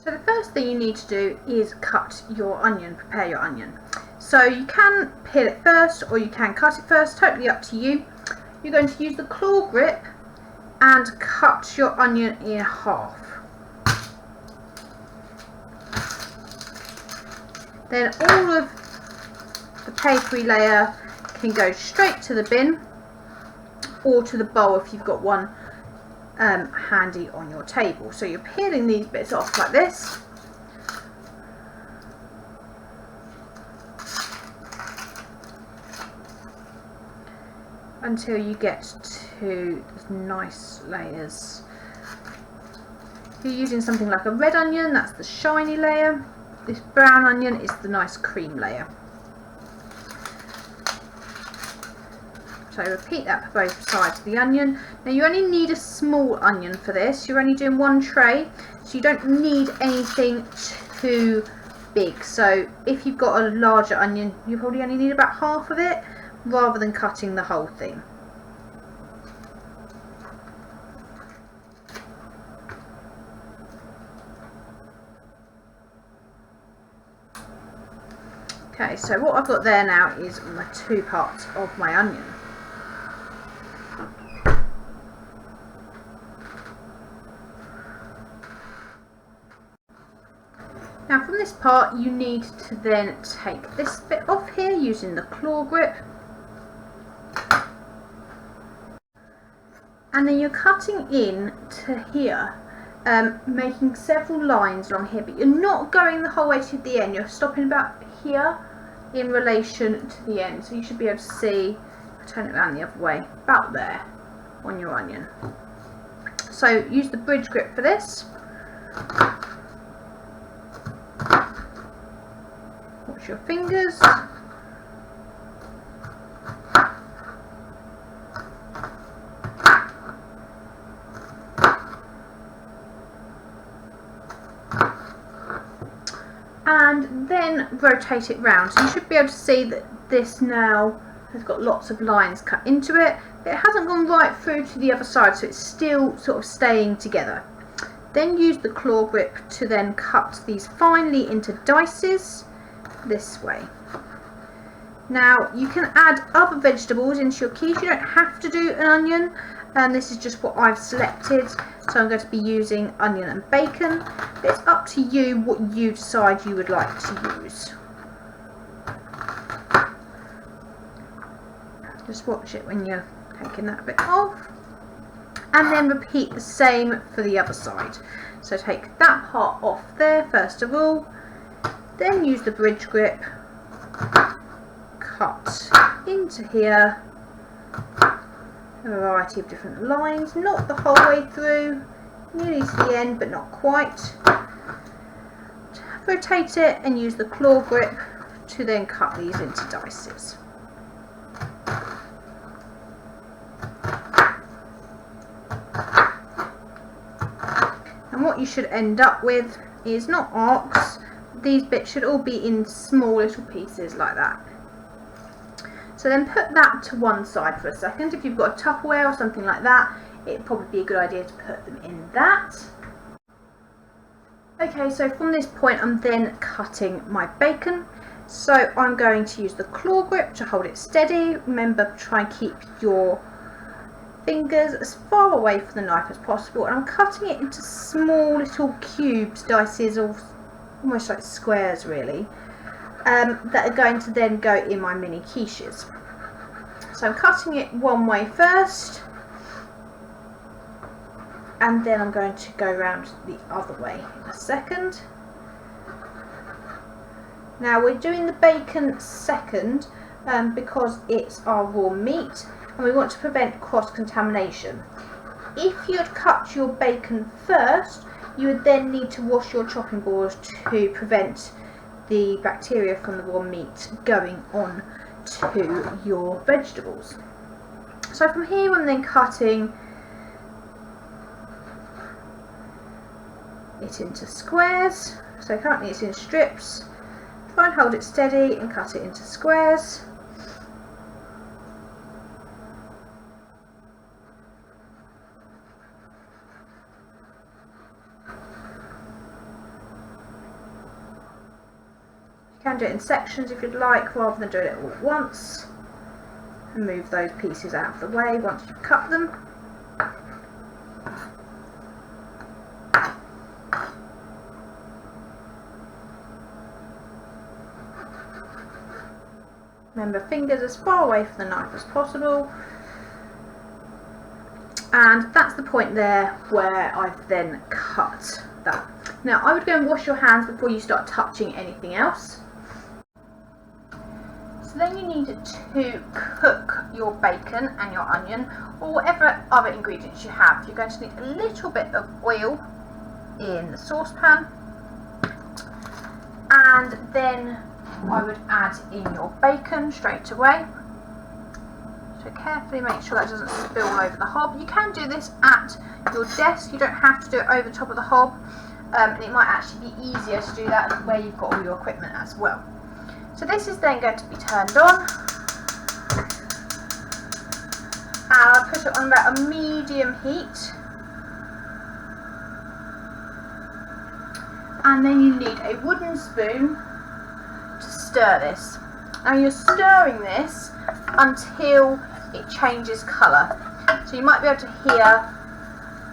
So the first thing you need to do is cut your onion, prepare your onion. So you can peel it first or you can cut it first, totally up to you. You're going to use the claw grip and cut your onion in half. Then all of the papery layer can go straight to the bin or to the bowl if you've got one handy on your table. So you're peeling these bits off like this. Until you get to nice layers. If you're using something like a red onion, that's the shiny layer. This brown onion is the nice cream layer. So repeat that for both sides of the onion. Now you only need a small onion for this. You're only doing one tray, so you don't need anything too big. So if you've got a larger onion, you probably only need about half of it, rather than cutting the whole thing. Okay, so what I've got there now is my 2 parts of my onion. Now from this part you need to then take this bit off here using the claw grip. And then you're cutting in to here, making several lines along here, but you're not going the whole way to the end. You're stopping about here in relation to the end. So you should be able to see, turn it around the other way, about there on your onion. So use the bridge grip for this. Watch your fingers. And then rotate it round. So you should be able to see that this now has got lots of lines cut into it, but it hasn't gone right through to the other side, so it's still sort of staying together. Then use the claw grip to then cut these finely into dices this way. Now you can add other vegetables into your quiche. You don't have to do an onion, and this is just what I've selected. So I'm going to be using onion and bacon, but it's up to you what you decide you would like to use. Just watch it when you're taking that bit off, and then repeat the same for the other side. So take that part off there first of all, then use the bridge grip, cut into here a variety of different lines, not the whole way through, nearly to the end but not quite. Rotate it and use the claw grip to then cut these into dices. And what you should end up with is not arcs. These bits should all be in small little pieces like that. So then put that to one side for a second. If you've got a Tupperware or something like that, it'd probably be a good idea to put them in that. Okay, so from this point I'm then cutting my bacon. So I'm going to use the claw grip to hold it steady. Remember, try and keep your fingers as far away from the knife as possible. And I'm cutting it into small little cubes, dices, or almost like squares really. That are going to then go in my mini quiches. So I'm cutting it one way first, and then I'm going to go around the other way in a second. Now we're doing the bacon second because it's our raw meat and we want to prevent cross-contamination. If you'd cut your bacon first, you would then need to wash your chopping board to prevent the bacteria from the raw meat going on to your vegetables. So from here I'm then cutting it into squares. So currently it's in strips. Try and hold it steady and cut it into squares. can do it in sections if you'd like, rather than doing it all at once. And move those pieces out of the way once you've cut them. Remember, fingers as far away from the knife as possible. And that's the point there where I've then cut that. Now I would go and wash your hands before you start touching anything else. So then you need to cook your bacon and your onion, or whatever other ingredients you have. You're going to need a little bit of oil in the saucepan, and then I would add in your bacon straight away. So carefully make sure that doesn't spill all over the hob. You can do this at your desk, you don't have to do it over top of the hob, and it might actually be easier to do that where you've got all your equipment as well. So this is then going to be turned on, and I'll put it on about a medium heat, and then you need a wooden spoon to stir this. Now you're stirring this until it changes colour. So you might be able to hear,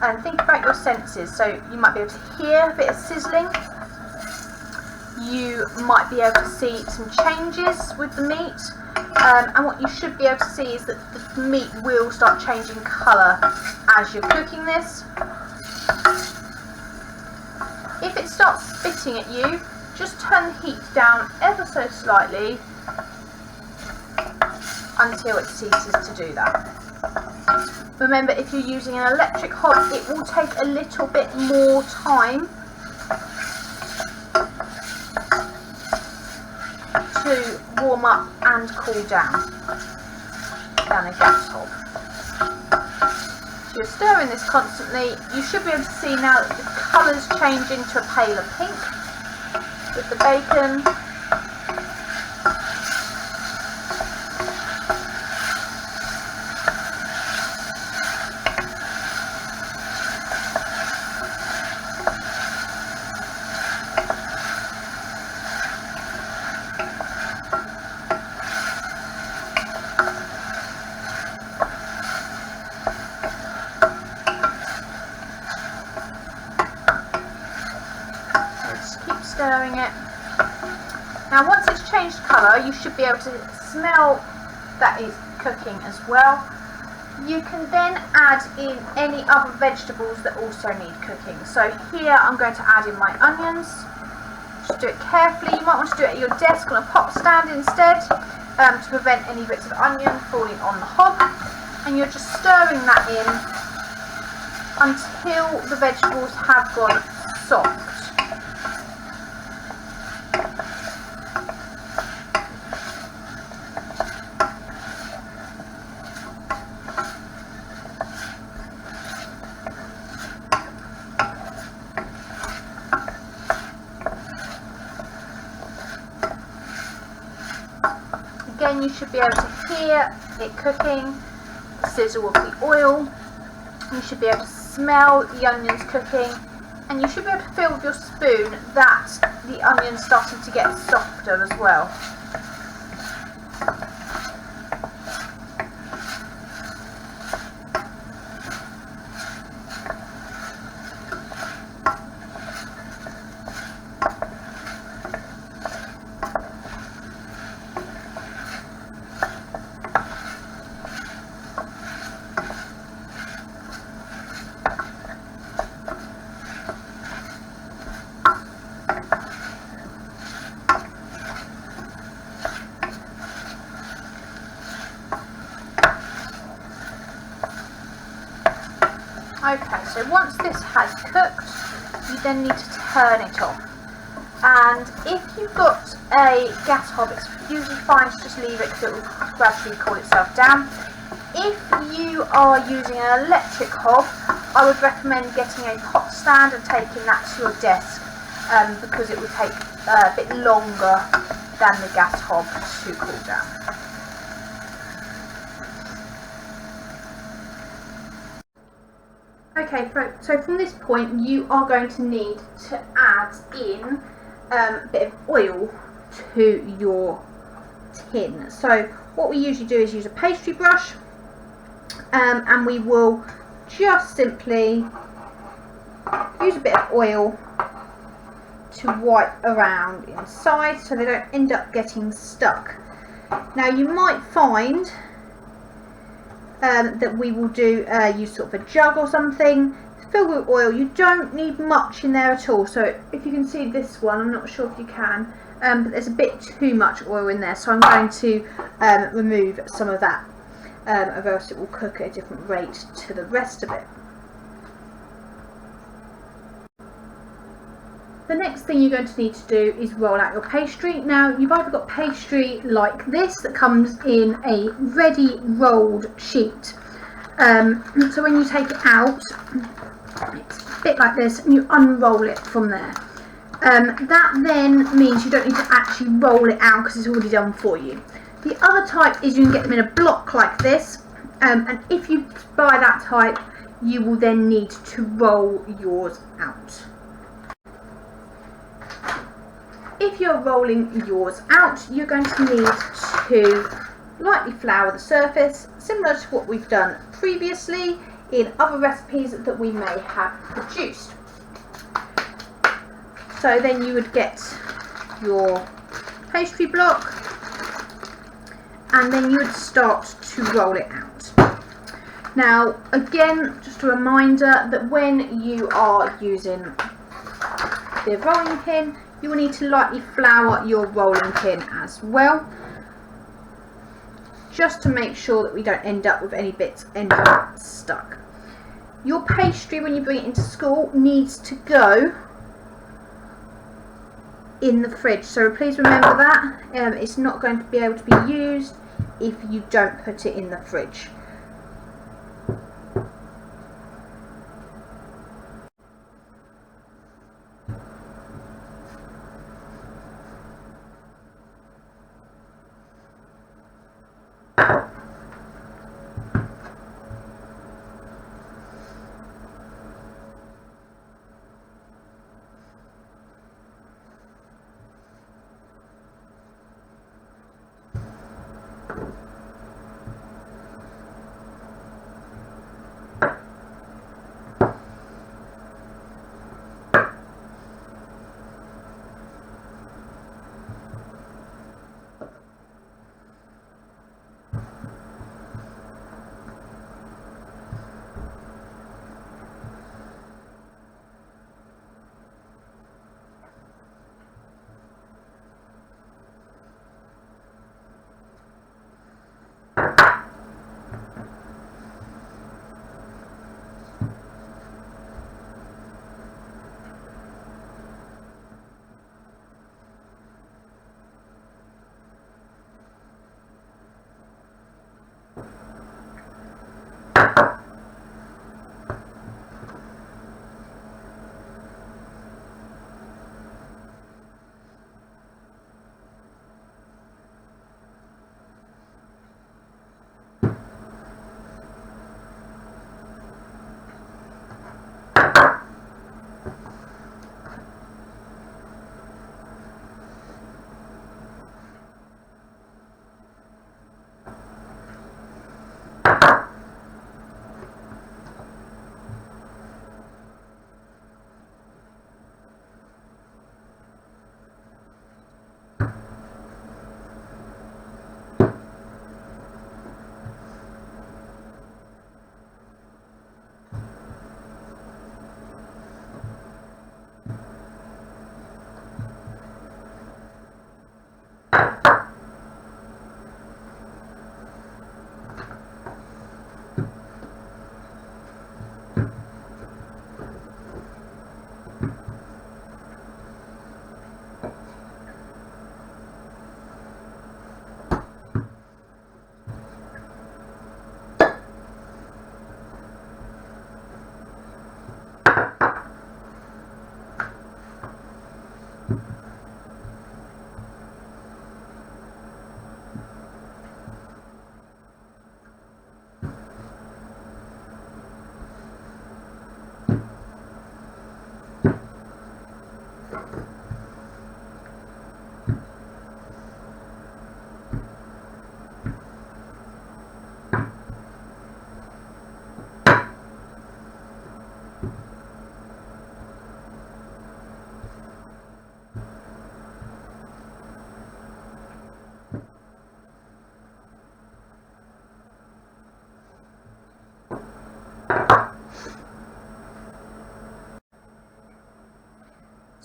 and think about your senses, so you might be able to hear a bit of sizzling. You might be able to see some changes with the meat, and what you should be able to see is that the meat will start changing colour as you're cooking this. If it starts spitting at you, just turn the heat down ever so slightly until it ceases to do that. Remember, if you're using an electric hob, it will take a little bit more time to warm up and cool down than a gas hob. So you're stirring this constantly. You should be able to see now that the colours change into a paler pink with the bacon. Stirring it. Now once it's changed colour, you should be able to smell that it's cooking as well. You can then add in any other vegetables that also need cooking. So here I'm going to add in my onions. Just do it carefully. You might want to do it at your desk on a pot stand instead, to prevent any bits of onion falling on the hob. And you're just stirring that in until the vegetables have gone soft. Again, you should be able to hear it cooking, the sizzle of the oil. You should be able to smell the onions cooking, and you should be able to feel with your spoon that the onion's starting to get softer as well. Okay, so once this has cooked, you then need to turn it off. And if you've got a gas hob, it's usually fine to just leave it because it will gradually cool itself down. If you are using an electric hob, I would recommend getting a pot stand and taking that to your desk, because it will take a bit longer than the gas hob to cool down. Okay, so from this point you are going to need to add in a bit of oil to your tin. So what we usually do is use a pastry brush, and we will just simply use a bit of oil to wipe around inside so they don't end up getting stuck. Now you might find that we will use sort of a jug or something, fill with oil. You don't need much in there at all. So if you can see this one, I'm not sure if you can, but there's a bit too much oil in there, so I'm going to remove some of that, or else it will cook at a different rate to the rest of it. The next thing you're going to need to do is roll out your pastry. Now you've either got pastry like this that comes in a ready rolled sheet. So when you take it out, it's a bit like this, and you unroll it from there. That then means you don't need to actually roll it out because it's already done for you. The other type is you can get them in a block like this, and if you buy that type, you will then need to roll yours out. If you're rolling yours out, you're going to need to lightly flour the surface, similar to what we've done previously in other recipes that we may have produced. So then you would get your pastry block, and then you would start to roll it out. Now again, just a reminder that when you are using the rolling pin, you will need to lightly flour your rolling pin as well, just to make sure that we don't end up with any bits ending up stuck. Your pastry, when you bring it into school, needs to go in the fridge, so please remember that. It's not going to be able to be used if you don't put it in the fridge.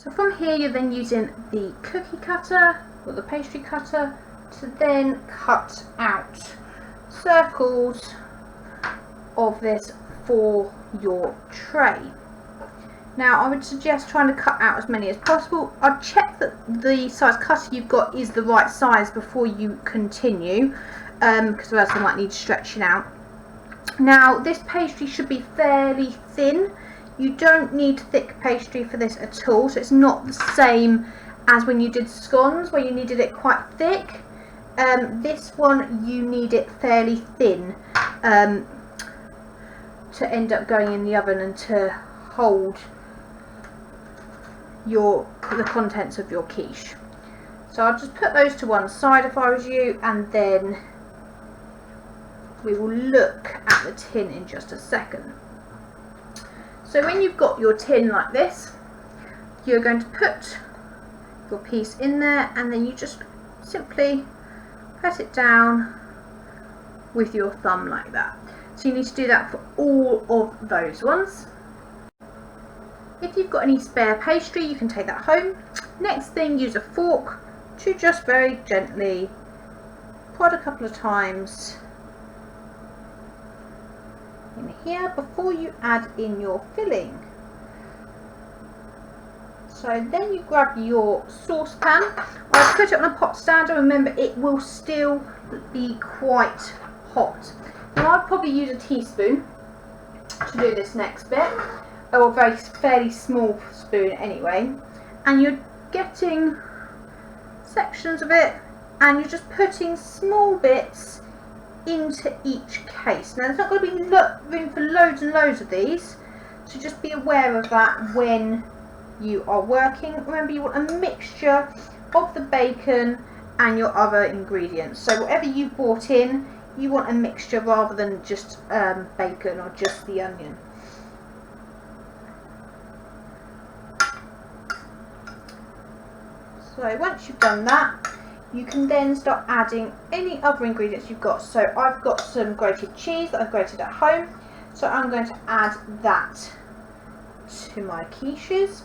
So from here you're then using the cookie cutter or the pastry cutter to then cut out circles of this for your tray. Now I would suggest trying to cut out as many as possible. I'll check that the size cutter you've got is the right size before you continue, because otherwise you might need stretching out. Now this pastry should be fairly thin. You don't need thick pastry for this at all, so it's not the same as when you did scones where you needed it quite thick. This one you need it fairly thin to end up going in the oven and to hold the contents of your quiche. So I'll just put those to one side if I was you, and then we will look at the tin in just a second. So when you've got your tin like this, you're going to put your piece in there, and then you just simply press it down with your thumb like that. So you need to do that for all of those ones. If you've got any spare pastry, you can take that home. Next thing, use a fork to just very gently prod a couple of times in here before you add in your filling. So then you grab your saucepan. I'll put it on a pot stand, and remember it will still be quite hot. Now I'd probably use a teaspoon to do this next bit, or a fairly small spoon anyway, and you're getting sections of it and you're just putting small bits into each case. Now there's not going to be room for loads and loads of these, so just be aware of that when you are working. Remember, you want a mixture of the bacon and your other ingredients, so whatever you've brought in, you want a mixture rather than just bacon or just the onion. So once you've done that, you can then start adding any other ingredients you've got. So I've got some grated cheese that I've grated at home, so I'm going to add that to my quiches.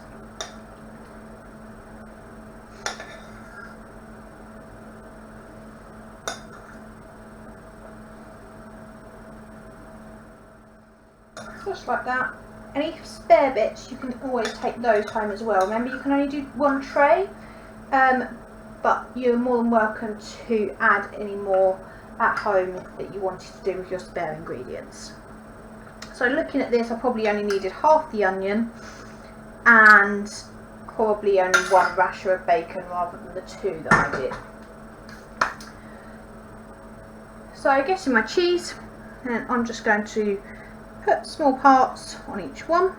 Just like that. Any spare bits, you can always take those home as well. Remember, you can only do one tray, but you're more than welcome to add any more at home that you wanted to do with your spare ingredients. So looking at this, I probably only needed half the onion and probably only one rasher of bacon rather than the two that I did. So I get in my cheese, and I'm just going to put small parts on each one.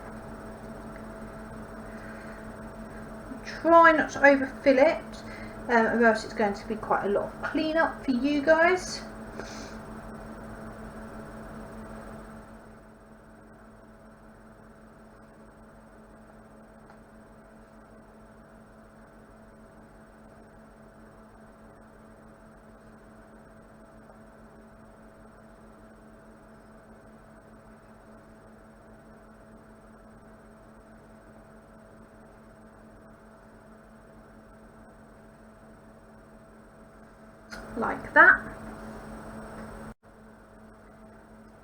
Try not to overfill it, or else it's going to be quite a lot of cleanup for you guys. Like that.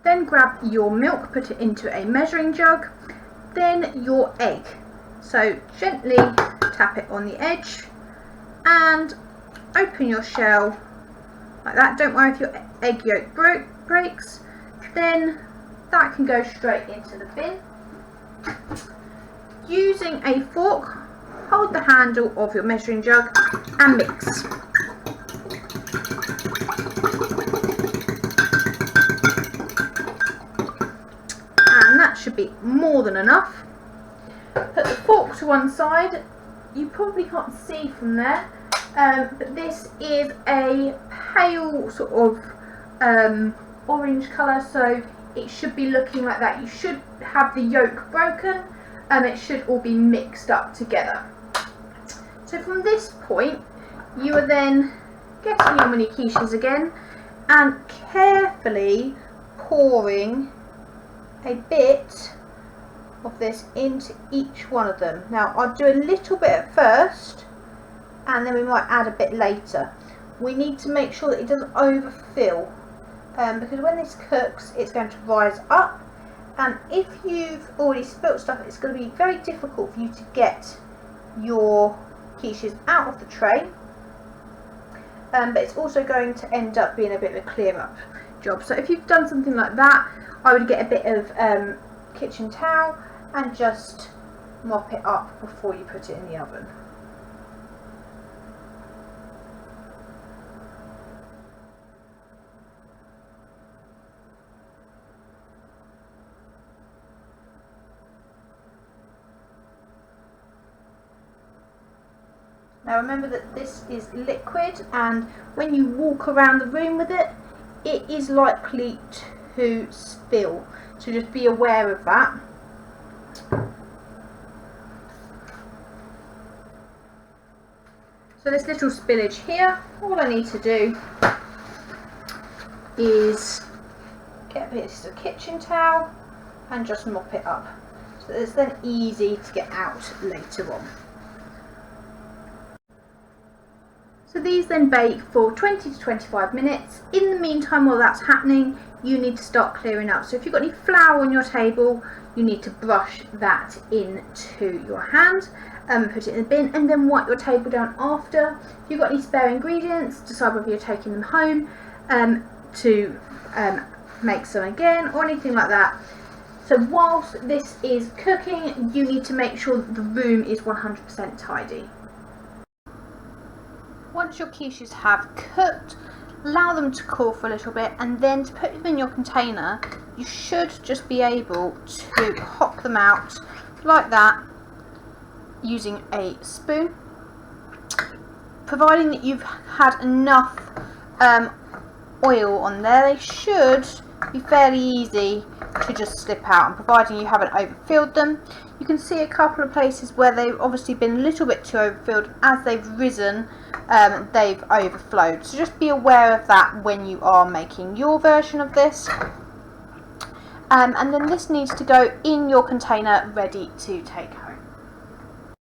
Then grab your milk, put it into a measuring jug, then your egg. So gently tap it on the edge and open your shell like that. Don't worry if your egg yolk breaks, then that can go straight into the bin. Using a fork, hold the handle of your measuring jug and mix. Should be more than enough. Put the fork to one side. You probably can't see from there, but this is a pale sort of orange colour, so it should be looking like that. You should have the yolk broken, and it should all be mixed up together. So from this point, you are then getting your mini quiches again and carefully pouring a bit of this into each one of them. Now I'll do a little bit at first and then we might add a bit later. We need to make sure that it doesn't overfill because when this cooks it's going to rise up, and if you've already spilt stuff it's going to be very difficult for you to get your quiches out of the tray, but it's also going to end up being a bit of a clear up job. So if you've done something like that, I would get a bit of kitchen towel and just mop it up before you put it in the oven. Now remember that this is liquid, and when you walk around the room with it, it is likely to spill. So just be aware of that. So this little spillage here, all I need to do is get a bit of kitchen towel and just mop it up. So it's then easy to get out later on. So these then bake for 20 to 25 minutes. In the meantime, while that's happening, you need to start clearing up. So if you've got any flour on your table, you need to brush that into your hand, put it in the bin, and then wipe your table down after. If you've got any spare ingredients, decide whether you're taking them home to make some again or anything like that. So whilst this is cooking, you need to make sure that the room is 100% tidy. Once your quiches have cooked, allow them to cool for a little bit, and then to put them in your container, you should just be able to hop them out like that using a spoon. Providing that you've had enough oil on there, they should be fairly easy to just slip out, and providing you haven't overfilled them. You can see a couple of places where they've obviously been a little bit too overfilled. As they've risen, they've overflowed, so just be aware of that when you are making your version of this. And then this needs to go in your container ready to take home.